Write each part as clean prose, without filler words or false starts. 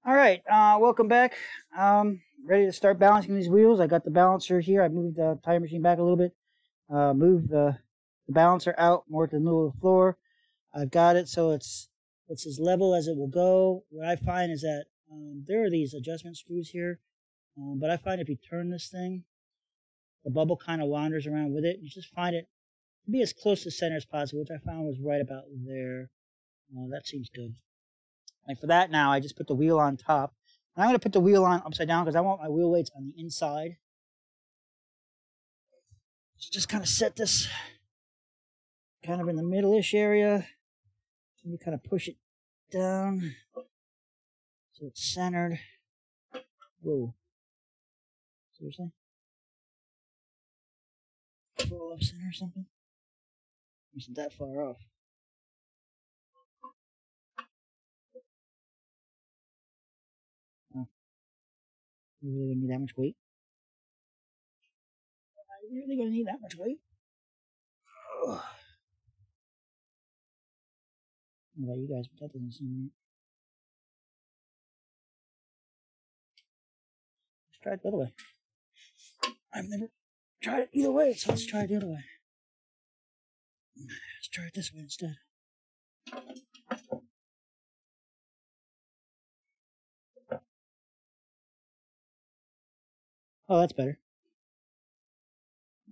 All right, welcome back. Ready to start balancing these wheels. I got the balancer here. I moved the tire machine back a little bit. Moved the balancer out more to the middle of the floor. I've got it so it's as level as it will go. What I find is that there are these adjustment screws here, but I find if you turn this thing, the bubble kind of wanders around with it. You just find it to be as close to center as possible, which I found was right about there. That seems good. And for that now, I just put the wheel on top. And I'm going to put the wheel on upside down because I want my wheel weights on the inside. So just kind of set this kind of in the middle-ish area. And you kind of push it down so it's centered. Whoa. Seriously? Full off center or something? Isn't that far off? You really gonna need that much weight? Are you really gonna need that much weight? Ugh. What about you guys? But that doesn't seem right. Let's try it the other way. I've never tried it either way, so let's try it the other way. Let's try it this way instead. Oh, that's better.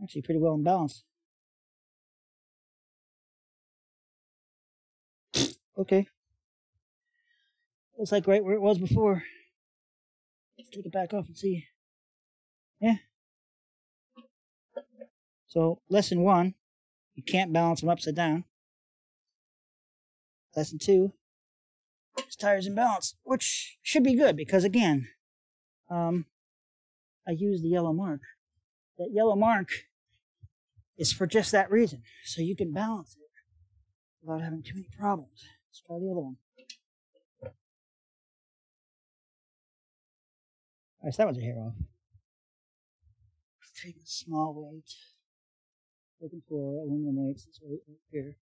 Actually, pretty well in balance. Okay. Looks like right where it was before. Let's take it back off and see. Yeah. So, lesson 1, you can't balance them upside down. Lesson 2, this tire's in balance, which should be good because, again, I used the yellow mark. That yellow mark is for just that reason, so you can balance it without having too many problems. Let's try the other one. Alright, so that was a hair off. Let's take a small weight. Looking for aluminum weights. This weight right here.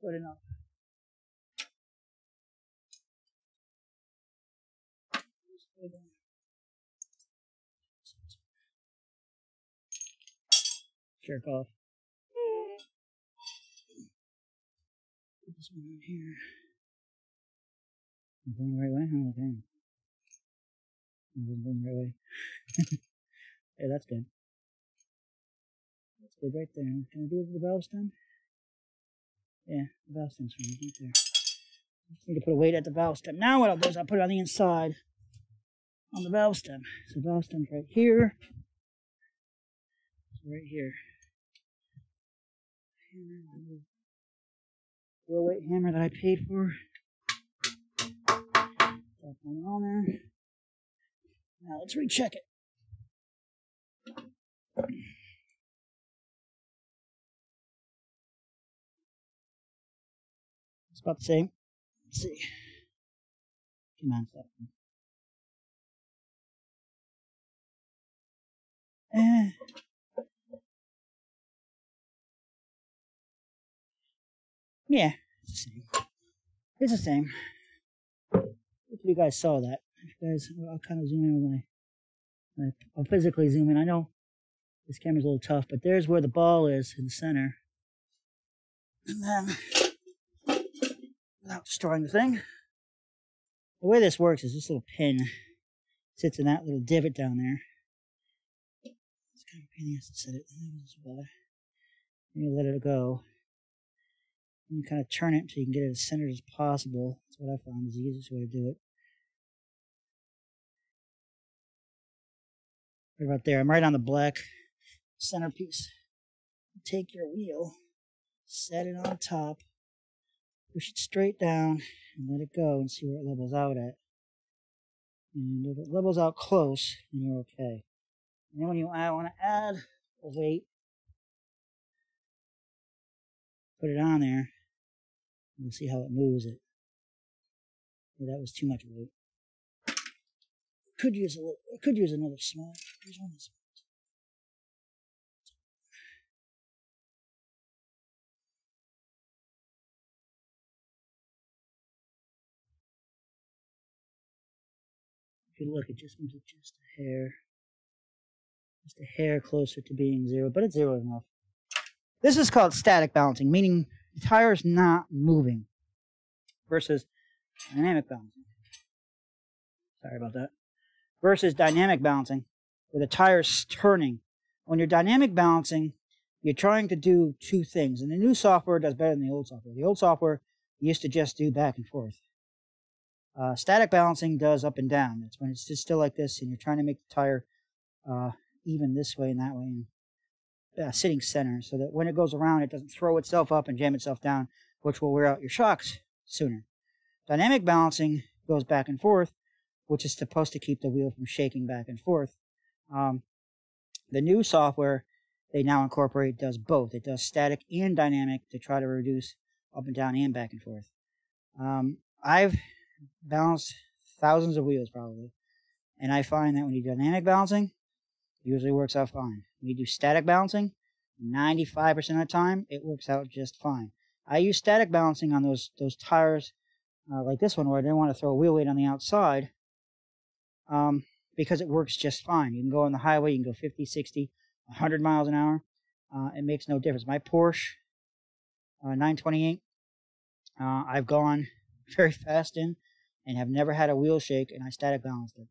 Good enough. Jerk off. Put this one in here. I'm going the right way? Oh, damn. I'm going the right way. Yeah, that's good. That's good right there. Can I do it with the valve stem? Yeah, the valve stem's fine right there. I just need to put a weight at the valve stem. Now what I'll do is I'll put it on the inside on the valve stem. So the valve stem's right here. It's right here. Wheel weight hammer that I paid for. That one on there. Now let's recheck it. It's about the same. Let's see. Come on, stop. Yeah, it's the same. It's the same. If you guys saw that. If you guys, I'll kind of zoom in when I'll physically zoom in. I know this camera's a little tough, but there's where the ball is in the center. And then, without destroying the thing, the way this works is this little pin sits in that little divot down there. It's kind of a pain in the ass to set it. And you let it go. And you kind of turn it until you can get it as centered as possible. That's what I found is the easiest way to do it. Right about there. I'm right on the black centerpiece. Take your wheel, set it on top, push it straight down, and let it go and see where it levels out at. And if it levels out close, then you're okay. And then when you want to add a weight, put it on there, and we'll see how it moves it. Yeah, that was too much weight. Could use another small. Here's one that's if you look, it just moves it just a hair closer to being 0, but it's 0 enough. This is called static balancing, meaning the tire is not moving, versus dynamic balancing. Sorry about that. Versus dynamic balancing, where the tire's turning. When you're dynamic balancing, you're trying to do two things, and the new software does better than the old software. The old software used to just do back and forth. Static balancing does up and down. That's when it's just still like this, and you're trying to make the tire even this way and that way, and sitting center, so that when it goes around, it doesn't throw itself up and jam itself down, which will wear out your shocks sooner. Dynamic balancing goes back and forth, which is supposed to keep the wheel from shaking back and forth. The new software they now incorporate does both. It does static and dynamic to try to reduce up and down and back and forth. I've balanced thousands of wheels probably, and I find that when you do dynamic balancing, it usually works out fine. When you do static balancing, 95% of the time, it works out just fine. I use static balancing on those tires like this one, where I didn't want to throw a wheel weight on the outside, because it works just fine. You can go on the highway, you can go 50, 60, 100 miles an hour. It makes no difference. My Porsche 928, I've gone very fast in and have never had a wheel shake, and I static balanced it.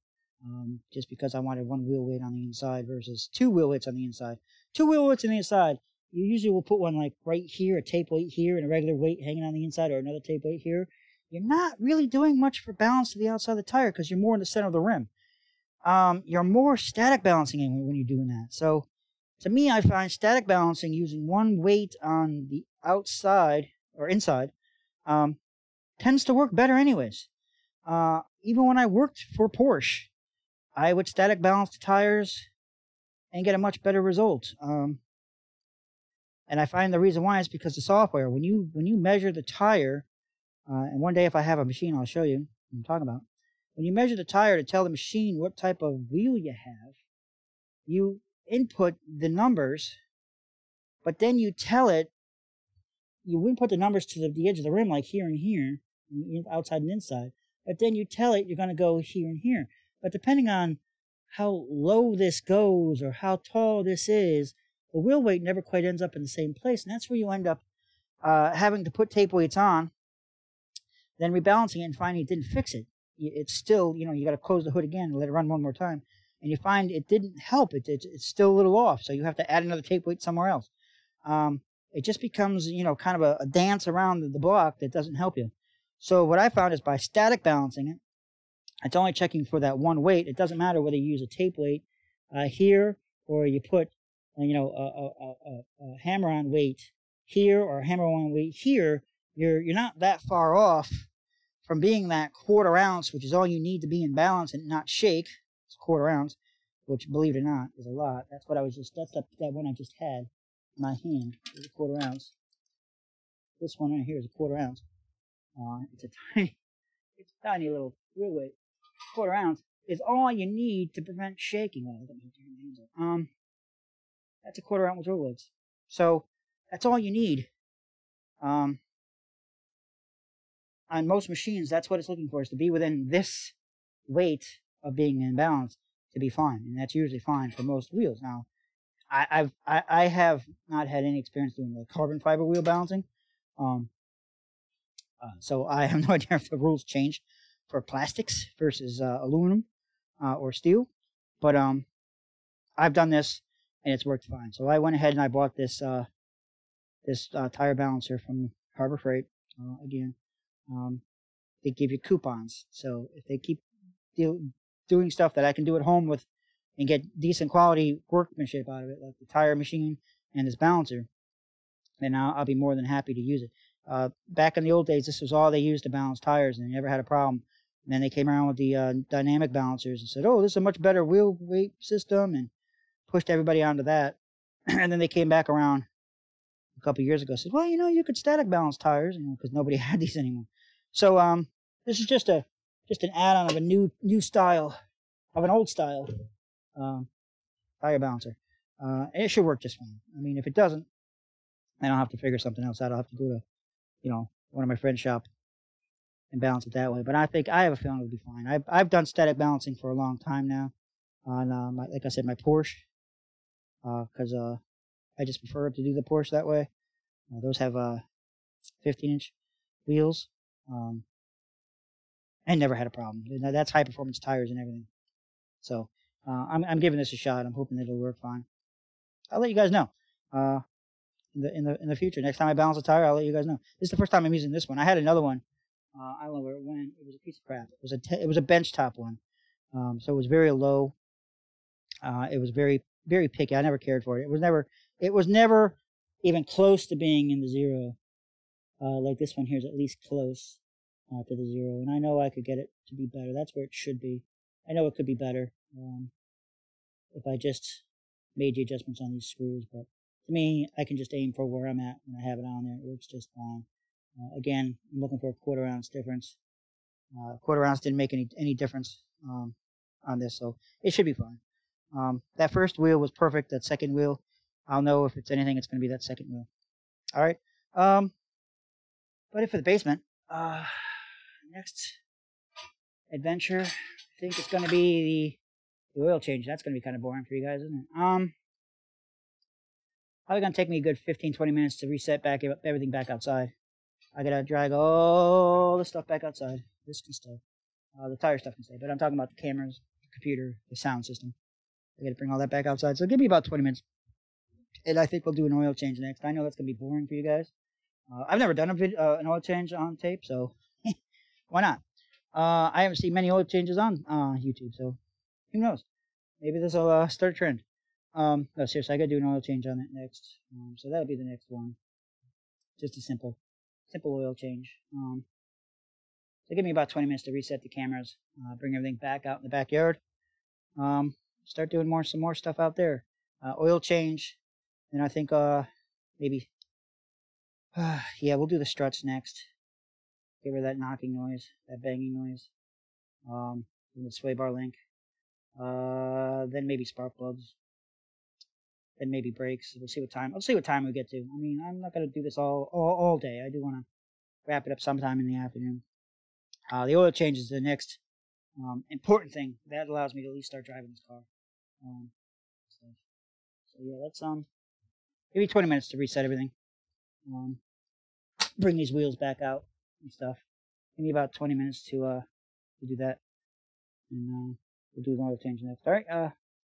Just because I wanted one wheel weight on the inside versus two wheel weights on the inside. Two wheel weights on the inside, you usually will put one like right here, a tape weight here, and a regular weight hanging on the inside, or another tape weight here. You're not really doing much for balance to the outside of the tire because you're more in the center of the rim. You're more static balancing when you're doing that. So, to me, I find static balancing using one weight on the outside or inside tends to work better anyways. Even when I worked for Porsche, I would static balance the tires and get a much better result. And I find the reason why is because the software. When you measure the tire, and one day if I have a machine, I'll show you what I'm talking about. When you measure the tire to tell the machine what type of wheel you have, you input the numbers, but then you tell it, you input the numbers to the edge of the rim, like here and here, outside and inside, but then you tell it you're going to go here and here. But depending on how low this goes or how tall this is, the wheel weight never quite ends up in the same place, and that's where you end up having to put tape weights on, then rebalancing it and finding it didn't fix it. It's still, you got to close the hood again and let it run one more time, and you find it didn't help. It's still a little off, so you have to add another tape weight somewhere else. It just becomes, kind of a dance around the block that doesn't help you. So what I found is by static balancing it, it's only checking for that one weight. It doesn't matter whether you use a tape weight here or you put, a hammer-on weight here or a hammer-on weight here. You're not that far off from being that quarter ounce, which is all you need to be in balance and not shake. It's a quarter ounce, which, believe it or not, is a lot. That's what that's that one I just had in my hand. Is a quarter ounce. This one right here is a quarter ounce. It's a tiny little wheel weight. Quarter ounce is all you need to prevent shaking. That's a quarter ounce wheel weights. So that's all you need. On most machines, that's what it's looking for, is to be within this weight of being in balance to be fine, and that's usually fine for most wheels. Now, I have not had any experience doing the carbon fiber wheel balancing, so I have no idea if the rules change for plastics versus aluminum or steel, but I've done this and it's worked fine. So I went ahead and I bought this tire balancer from Harbor Freight again. They give you coupons, so if they keep doing stuff that I can do at home with and get decent quality workmanship out of it, like the tire machine and this balancer, then I'll be more than happy to use it. Back in the old days, this was all they used to balance tires, and they never had a problem. And then they came around with the dynamic balancers and said, "Oh, this is a much better wheel weight system," and pushed everybody onto that. And then they came back around a couple of years ago, said, "Well, you could static balance tires," because nobody had these anymore. So this is just an add-on of a new style, of an old style tire balancer, and it should work just fine. I mean, if it doesn't, then I'll have to figure something else out. I'll have to go to one of my friend's shop and balance it that way. But I think I have a feeling it'll be fine. I've done static balancing for a long time now on like I said, my Porsche, because I just prefer to do the Porsche that way. Those have 15-inch wheels. I never had a problem. That's high performance tires and everything. So I'm giving this a shot. I'm hoping it'll work fine. I'll let you guys know. In the future, next time I balance a tire, I'll let you guys know. This is the first time I'm using this one. I had another one. I don't know where it went. It was a piece of crap. It was a bench top one. So it was very low. It was very, very picky. I never cared for it. It was never even close to being in the zero. Like this one here is at least close to the zero. And I know I could get it to be better. That's where it should be. I know it could be better if I just made the adjustments on these screws. But to me, I can just aim for where I'm at when I have it on there. It works just fine. Again, I'm looking for a quarter-ounce difference. Quarter-ounce didn't make any difference on this, so it should be fine. That first wheel was perfect. That second wheel, I'll know if it's anything, it's going to be that second wheel. All right. But if for the basement, next adventure, I think it's going to be the oil change. That's going to be kind of boring for you guys, isn't it? Probably going to take me a good 15-20 minutes to reset everything back outside. I got to drag all the stuff back outside. This can stay. The tire stuff can stay. But I'm talking about the cameras, the computer, the sound system. I got to bring all that back outside. So give me about 20 minutes. And I think we'll do an oil change next. I know that's going to be boring for you guys. I've never done an oil change on tape, so why not? I haven't seen many oil changes on YouTube, so who knows? Maybe this will start a trend. No, seriously, I gotta do an oil change on that next. So that'll be the next one. Just a simple oil change. So give me about 20 minutes to reset the cameras, bring everything back out in the backyard. Start doing some more stuff out there. Oil change, and I think maybe yeah, we'll do the struts next. Get rid of that knocking noise, that banging noise. The sway bar link. Then maybe spark plugs. Then maybe brakes. We'll see what time we get to. I mean, I'm not gonna do this all day. I do want to wrap it up sometime in the afternoon. The oil change is the next important thing that allows me to at least start driving this car. So yeah, let's give me 20 minutes to reset everything. Bring these wheels back out and stuff. Give me about 20 minutes to do that, and we'll do the oil change next. All right.